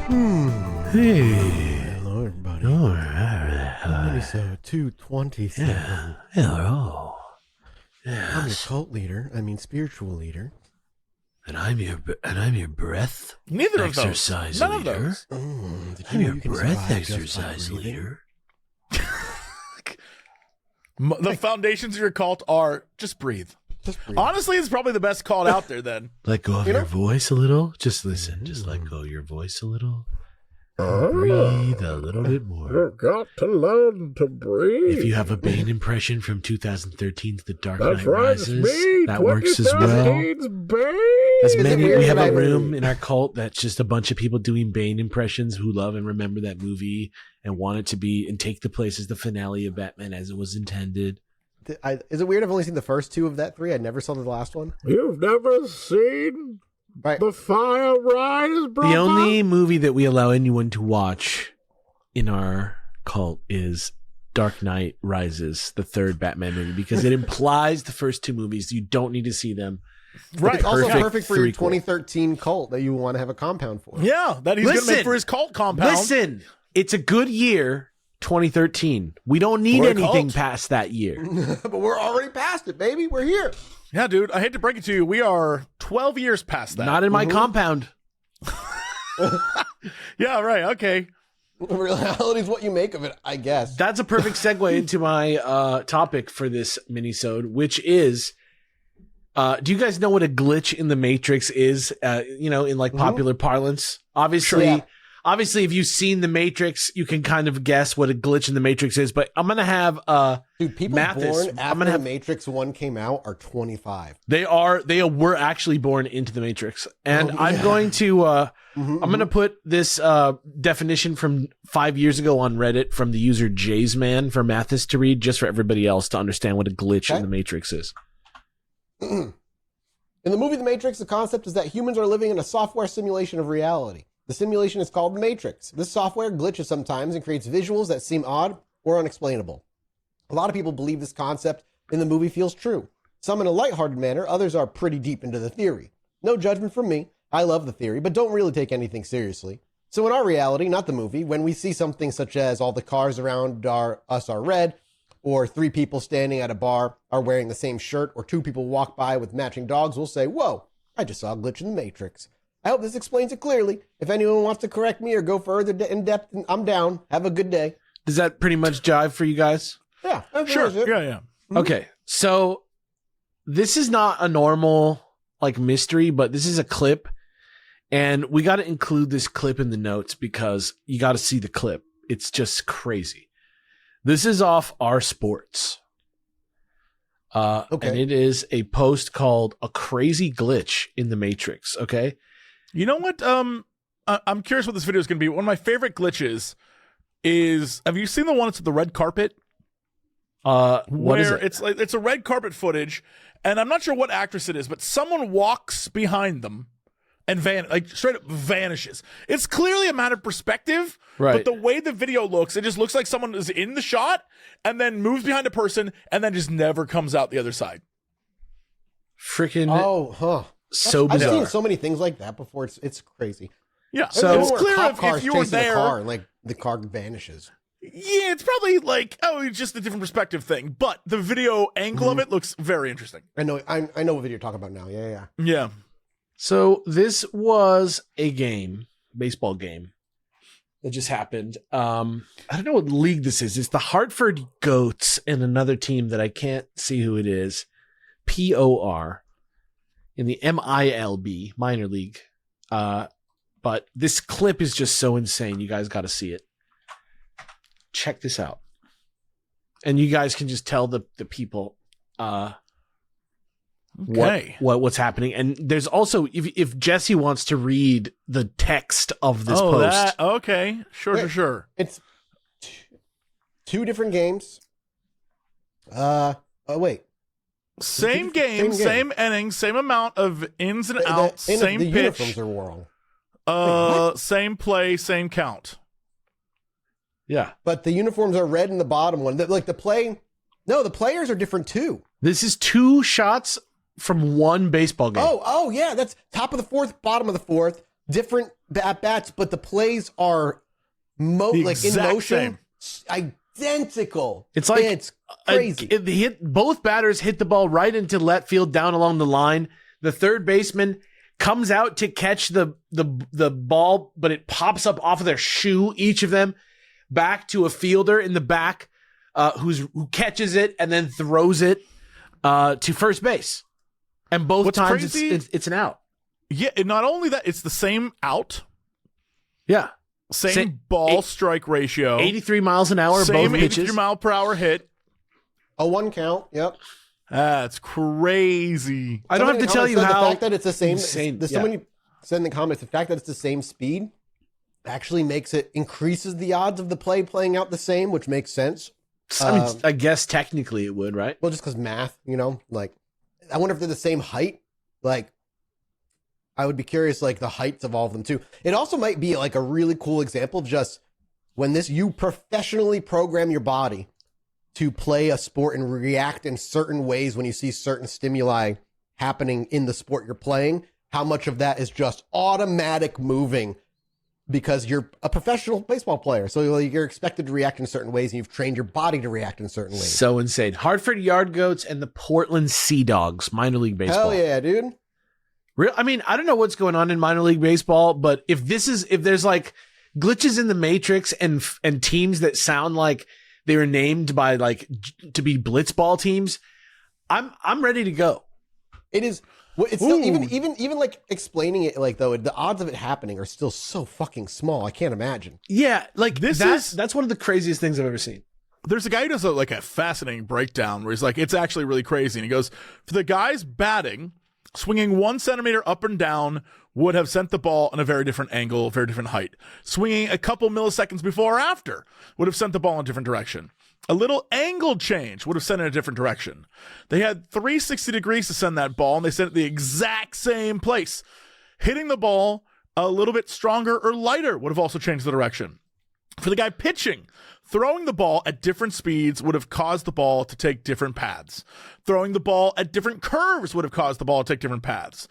Hey. Hello, everybody. All right. Episode 227. Yeah. Hello. I'm your Yes. cult leader. I mean, spiritual leader. And I'm your breath Neither of those. exercise None leader. of those. Did I'm know your you can breath survive just by exercise breathing? leader. The foundations of your cult are just breathe. Just breathe. Honestly, it's probably the best cult out there then. Let go of You your know- voice a little. Just listen. Just let go of your voice a little. Breathe a little bit more. You've got to learn to breathe. If you have a Bane impression from 2013's The Dark That's Knight right, it's Rises, me, that works as well. 2013's Bane. As Is it many, weird we have that a I- room in our cult that's just a bunch of people doing Bane impressions who love and remember that movie and want it to be and take the place as the finale of Batman as it was intended. Is it weird I've only seen the first two of that three? I never saw the last one. You've never seen Right. the fire rise, brother? The only movie that we allow anyone to watch in our cult is Dark Knight Rises, the third Batman movie, because it implies the first two movies. You don't need to see them. Right. It's also Perfect perfect for your threequel. 2013 cult that you want to have a compound for. Yeah, that he's going to Listen. make for his cult compound. Listen, it's a good year, 2013. We don't need We're a anything cult. past that year. But we're already past it, baby. We're here. Yeah, dude, I hate to break it to you. We are 12 years past that. Not in my compound. Yeah, right. Okay. Reality is what you make of it, I guess. That's a perfect segue into my topic for this minisode, which is, do you guys know what a glitch in the Matrix is? In like popular parlance. Obviously, Yeah. obviously, if you've seen the Matrix, you can kind of guess what a glitch in the Matrix is. But I'm gonna have Dude, people Mathis, born I'm after gonna the have- Matrix 1 came out are 25. they were actually born into the Matrix, and Oh, I'm yeah. going to Mhm, I'm gonna put this definition from 5 years ago on Reddit from the user Jaysman for Mathis to read, just for everybody else to understand what a glitch in Okay. the Matrix is. In the movie The Matrix, the concept is that humans are living in a software simulation of reality. The simulation is called the Matrix. This software glitches sometimes and creates visuals that seem odd or unexplainable. A lot of people believe this concept in the movie feels true. Some in a lighthearted manner, others are pretty deep into the theory. No judgment from me. I love the theory, but don't really take anything seriously. So in our reality, not the movie, when we see something such as all the cars around us are red, or 3 people standing at a bar are wearing the same shirt, or 2 people walk by with matching dogs, we'll say, whoa, I just saw a glitch in the Matrix. I hope this explains it clearly. If anyone wants to correct me or go further in depth, I'm down. Have a good day. Does that pretty much jive for you guys? Yeah, that's Sure. it. Yeah, yeah. Okay, so this is not a normal like mystery, but this is a clip, and we got to include this clip in the notes because you got to see the clip. It's just crazy. This is off our sports. Okay. And it is a post called "A Crazy Glitch in the Matrix." Okay, You know what? I'm curious what this video is going to be. One of my favorite glitches is, have you seen the one that's the red carpet? what is Where it? it's like it's a red carpet footage, and I'm not sure what actress it is, but someone walks behind them and straight up vanishes. It's clearly a matter of perspective, Right. but the way the video looks, it just looks like someone is in the shot and then moves behind a person and then just never comes out the other side. Freaking Oh, huh. so I've bizarre. seen so many things like that before. It's crazy. Yeah, So- it's Or clear cop if cars you were chasing there. a car and like the car vanishes. Yeah, it's probably like, it's just a different perspective thing, but the video angle of it looks very interesting. I know what video you're talking about now. Yeah. Yeah. So this was a baseball game that just happened. I don't know what league this is. It's the Hartford Goats and another team that I can't see who it is. POR in the MILB minor league. But this clip is just so insane. You guys got to see it. Check this out. And you guys can just tell the people, Okay. what's happening. And there's also if Jesse wants to read the text of this post. Okay. Sure. It's two different games. Oh wait. Same game, Same game. same inning, same amount of ins and outs, The same uniforms pitch, are wrong. same play, same count. Yeah. But the uniforms are red in the bottom one. The players are different too. This is 2 shots from one baseball game. Oh yeah, that's top of the 4th, bottom of the 4th. Different at bats, but the plays are in motion, identical. It's like it's crazy. Both batters hit the ball right into left field down along the line. The third baseman comes out to catch the ball, but it pops up off of their shoe, each of them, back to a fielder in the back who catches it and then throws it to first base. And both times it's an out. Yeah, and not only that, it's the same out. Yeah. Same ball strike ratio. 83 miles an hour, same both pitches. 83 mile per hour hit. A 1 count, yep. That's crazy. I don't have to tell you how. The fact that it's the same. Insane, Somebody said in the comments, the fact that it's the same speed actually increases the odds of the play playing out the same, which makes sense. I guess technically it would, right? Well, just because math, like, I wonder if they're the same height. Like, I would be curious, like, the heights of all of them, too. It also might be, like, a really cool example of just when you professionally program your body to play a sport and react in certain ways when you see certain stimuli happening in the sport you're playing, how much of that is just automatic moving because you're a professional baseball player. So you're expected to react in certain ways and you've trained your body to react in certain ways. So insane. Hartford Yard Goats and the Portland Sea Dogs, minor league baseball. Hell yeah, dude. I mean, I don't know what's going on in minor league baseball, but if there's like glitches in the matrix and teams that sound like they were named by like to be blitzball teams, I'm ready to go. It is. Well, it's still even like explaining it, like, though, the odds of it happening are still so fucking small. I can't imagine. Yeah, like that's one of the craziest things I've ever seen. There's a guy who does a fascinating breakdown where he's like, it's actually really crazy. And he goes, for the guys batting, swinging 1 centimeter up and down would have sent the ball in a very different angle, very different height. Swinging a couple milliseconds before or after would have sent the ball in a different direction. A little angle change would have sent it in a different direction. They had 360 degrees to send that ball, and they sent it the exact same place. Hitting the ball a little bit stronger or lighter would have also changed the direction. For the guy pitching, throwing the ball at different speeds would have caused the ball to take different paths. Throwing the ball at different curves would have caused the ball to take different paths.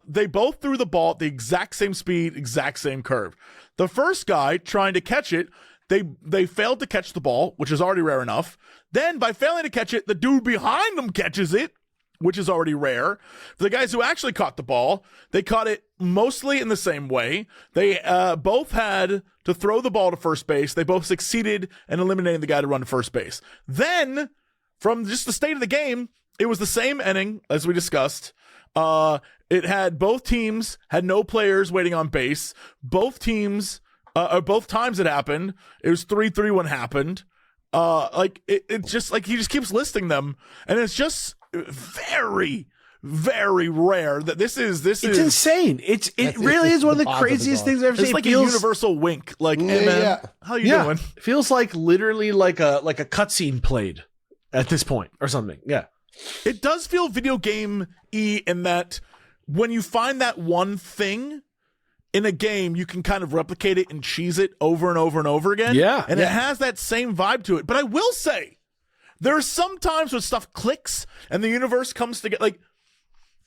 They both threw the ball at the exact same speed, exact same curve. The first guy trying to catch it, they failed to catch the ball, which is already rare enough. Then by failing to catch it, the dude behind them catches it, which is already rare. For the guys who actually caught the ball, they caught it mostly in the same way. They both had to throw the ball to first base. They both succeeded in eliminating the guy to run to first base. Then, from just the state of the game, it was the same inning, as we discussed. It had both teams had no players waiting on base. Both teams, both times it happened, it was 3-3 when happened. It's just like he just keeps listing them, and it's just very, very rare that this is insane. It really is one of the craziest things I've ever seen. It's like a universal wink. Like, hey man, how you doing? It feels like literally like a cutscene played at this point or something. Yeah. It does feel video game-y in that when you find that one thing in a game, you can kind of replicate it and cheese it over and over and over again. Yeah. And it has that same vibe to it. But I will say, there are some times when stuff clicks and the universe comes together. Like,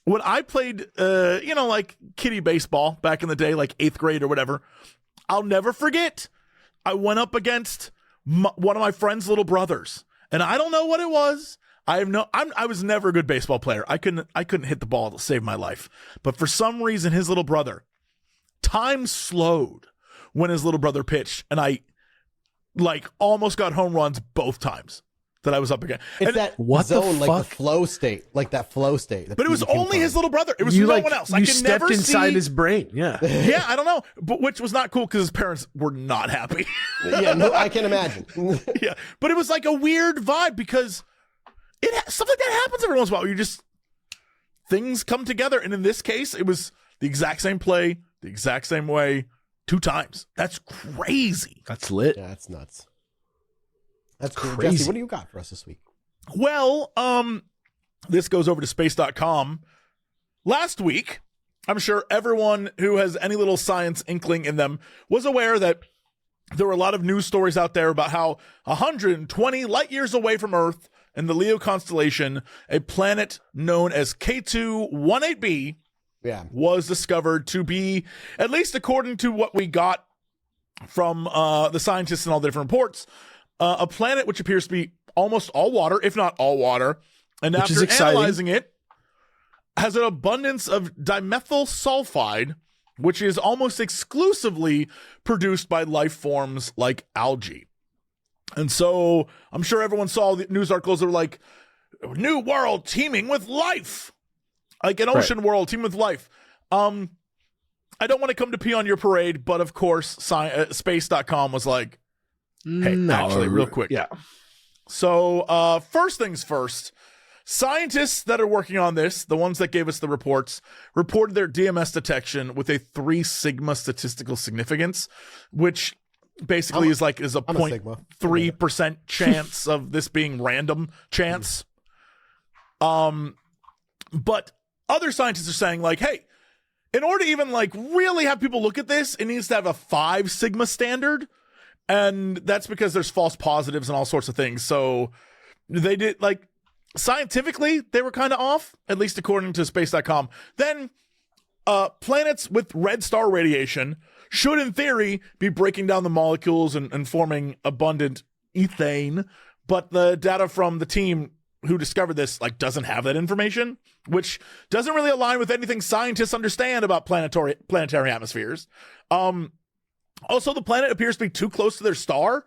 when I played, like kiddie baseball back in the day, like 8th grade or whatever, I'll never forget. I went up against one of my friend's little brothers, and I don't know what it was. I was never a good baseball player. I couldn't hit the ball to save my life. But for some reason, his little brother, time slowed when his little brother pitched, and I almost got home runs both times that I was up against. It's and that what zone, the like fuck? the flow state, But it was only his little brother. It was no one else. You stepped inside his brain. Yeah. Yeah, I don't know, but which was not cool because his parents were not happy. Yeah, no, I can imagine. Yeah, but it was like a weird vibe because stuff like that happens every once in a while. You just things come together, and in this case, it was the exact same play, the exact same way, 2 times. That's crazy. That's lit. Yeah, that's nuts. That's cool. Crazy. Jesse, what do you got for us this week? Well, this goes over to space.com. Last week, I'm sure everyone who has any little science inkling in them was aware that there were a lot of news stories out there about how 120 light years away from Earth in the Leo constellation, a planet known as K2-18b Yeah. was discovered to be, at least according to what we got from the scientists and all the different reports, a planet which appears to be almost all water, if not all water. And Which after is exciting. analyzing it, has an abundance of dimethyl sulfide, which is almost exclusively produced by life forms like algae. And so I'm sure everyone saw the news articles that were like, new world teeming with life. Like an ocean world teeming with life. I don't want to come to pee on your parade, but of course, space.com was like, hey, actually, real quick. Yeah. So first things first, scientists that are working on this, the ones that gave us the reports, reported their DMS detection with a 3 sigma statistical significance, which basically is a I'm a sigma. 0.3% chance of this being random chance. But other scientists are saying like, hey, in order to even like really have people look at this, it needs to have a 5 sigma standard. And that's because there's false positives and all sorts of things. So they did like scientifically, they were kind of off, at least according to space.com. Then planets with red star radiation should, in theory, be breaking down the molecules and forming abundant ethane. But the data from the team who discovered this like doesn't have that information, which doesn't really align with anything scientists understand about planetary atmospheres. Also, the planet appears to be too close to their star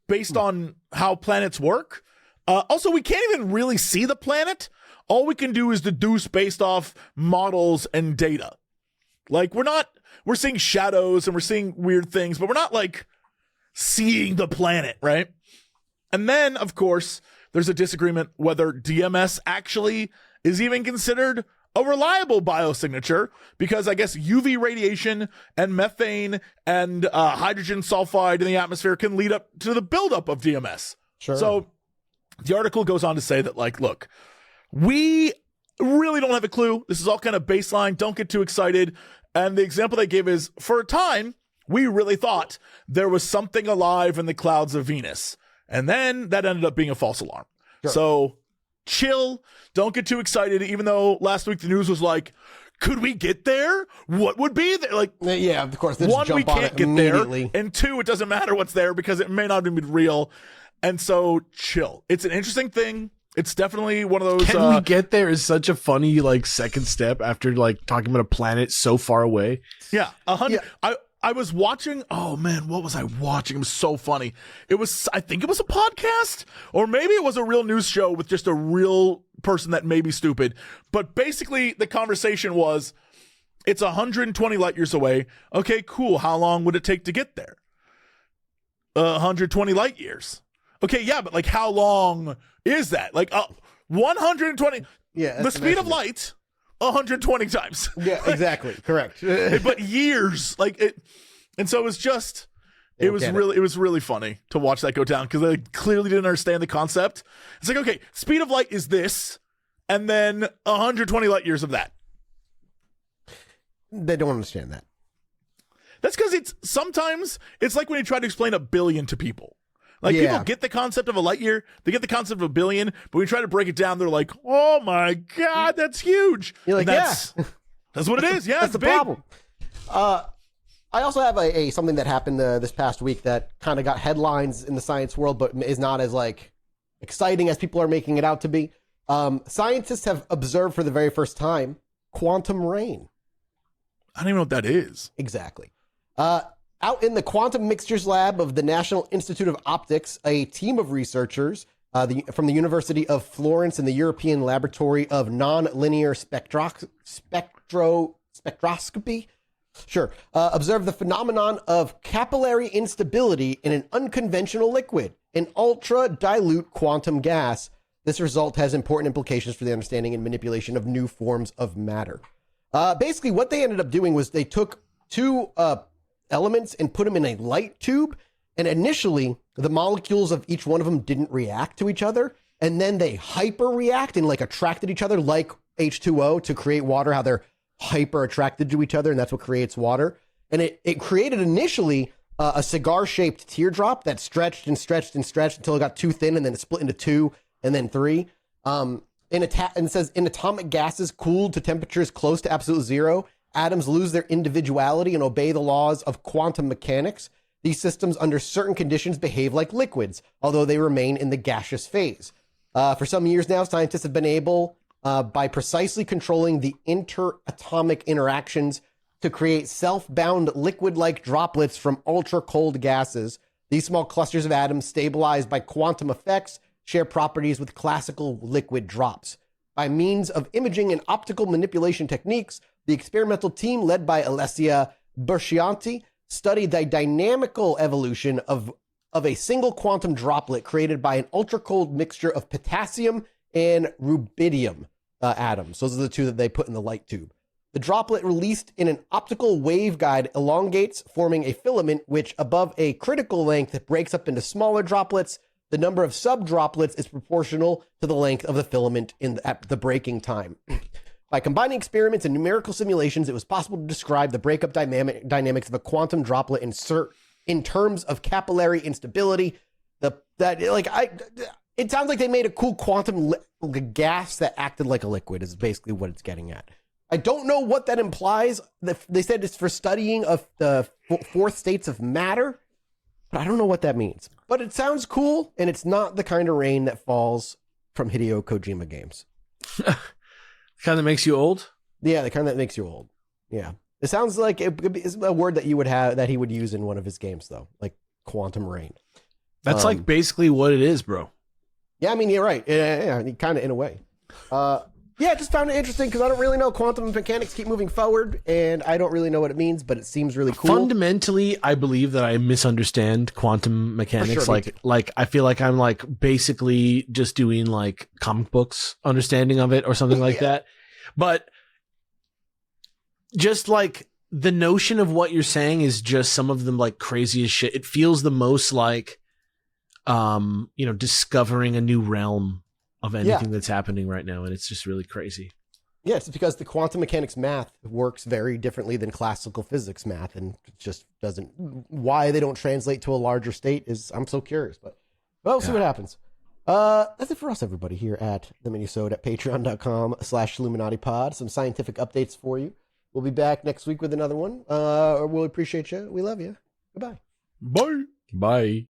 based on how planets work. Also, we can't even really see the planet. All we can do is deduce based off models and data. Like, we're seeing shadows and we're seeing weird things, but we're not like seeing the planet, right? And then, of course, there's a disagreement whether DMS actually is even considered a reliable biosignature, because I guess UV radiation and methane and hydrogen sulfide in the atmosphere can lead up to the buildup of DMS. Sure. So the article goes on to say that, like, look, we really don't have a clue. This is all kind of baseline. Don't get too excited. And the example they gave is, for a time, we really thought there was something alive in the clouds of Venus. And then that ended up being a false alarm. Sure. So chill. Don't get too excited, even though last week the news was like, could we get there? What would be there? Like, yeah, of course. One, we can't get there. And 2, it doesn't matter what's there because it may not even be real. And so chill. It's an interesting thing. It's definitely one of those. Can we get there is such a funny like second step after like talking about a planet so far away. Yeah. 100. Yeah. I was watching, oh man, what was I watching? It was so funny. I think it was a podcast, or maybe it was a real news show with just a real person that may be stupid. But basically the conversation was, it's 120 light years away. Okay, cool. How long would it take to get there? 120 light years. Okay, yeah, but like how long is that? Like 120. Yeah. The speed of light. 120 times. Yeah, exactly. Correct. But years, like it, and so it was just, it was really funny to watch that go down because they clearly didn't understand the concept. It's like, okay, speed of light is this, and then 120 light years of that. They don't understand that. That's because sometimes it's like when you try to explain a billion to people. Like, people get the concept of a light year, they get the concept of a billion, but when you try to break it down, they're like, oh my God, that's huge. You're like, that's what it is. Yeah, that's it's the big. problem. I also have something that happened this past week that kind of got headlines in the science world, but is not as like exciting as people are making it out to be. Scientists have observed for the very first time quantum rain. I don't even know what that is. Exactly. Out in the quantum mixtures lab of the National Institute of Optics, a team of researchers from the University of Florence and the European Laboratory of Nonlinear Spectroscopy observed the phenomenon of capillary instability in an unconventional liquid, an ultra-dilute quantum gas. This result has important implications for the understanding and manipulation of new forms of matter. Basically, what they ended up doing was they took 2 elements and put them in a light tube, and initially the molecules of each one of them didn't react to each other, and then they hyper react and like attracted each other like H2O to create water, how they're hyper attracted to each other, and that's what creates water. And it created initially a cigar shaped teardrop that stretched and stretched and stretched until it got too thin, and then it split into 2 and then 3. And And it says in atomic gases cooled to temperatures close to absolute zero, atoms lose their individuality and obey the laws of quantum mechanics. These systems, under certain conditions, behave like liquids, although they remain in the gaseous phase. For some years now, scientists have been able, by precisely controlling the interatomic interactions, to create self-bound liquid-like droplets from ultra-cold gases. These small clusters of atoms, stabilized by quantum effects, share properties with classical liquid drops. By means of imaging and optical manipulation techniques, the experimental team led by Alessia Bercianti studied the dynamical evolution of a single quantum droplet created by an ultra-cold mixture of potassium and rubidium atoms. Those are the two that they put in the light tube. The droplet released in an optical waveguide elongates, forming a filament which, above a critical length, breaks up into smaller droplets. The number of sub-droplets is proportional to the length of the filament at the breaking time. By combining experiments and numerical simulations, it was possible to describe the breakup dynamics of a quantum droplet in terms of capillary instability. It sounds like they made a cool quantum gas that acted like a liquid, is basically what it's getting at. I don't know what that implies. They said it's for studying of the fourth states of matter, but I don't know what that means. But it sounds cool, and it's not the kind of rain that falls from Hideo Kojima games. The kind that makes you old? Yeah, the kind that makes you old. Yeah. It sounds like it's a word that you would have, that he would use in one of his games, though, like quantum rain. That's like basically what it is, bro. Yeah, I mean, you're right. Yeah, kind of in a way. Yeah, just found it interesting because I don't really know. Quantum mechanics keep moving forward, and I don't really know what it means, but it seems really cool. Fundamentally, I believe that I misunderstand quantum mechanics. Sure, like I feel like I'm like basically just doing like comic books understanding of it or something like that. But just like the notion of what you're saying is just some of them like crazy as shit. It feels the most like, discovering a new realm of anything that's happening right now, and it's just really crazy. Yeah, it's because the quantum mechanics math works very differently than classical physics math, and it just doesn't. Why they don't translate to a larger state is, I'm so curious, but we'll see what happens. That's it for us, everybody, here at the Minisode at patreon.com/ChilluminatiPod. Some scientific updates for you. We'll be back next week with another one. We'll appreciate you. We love you. Goodbye. Bye. Bye.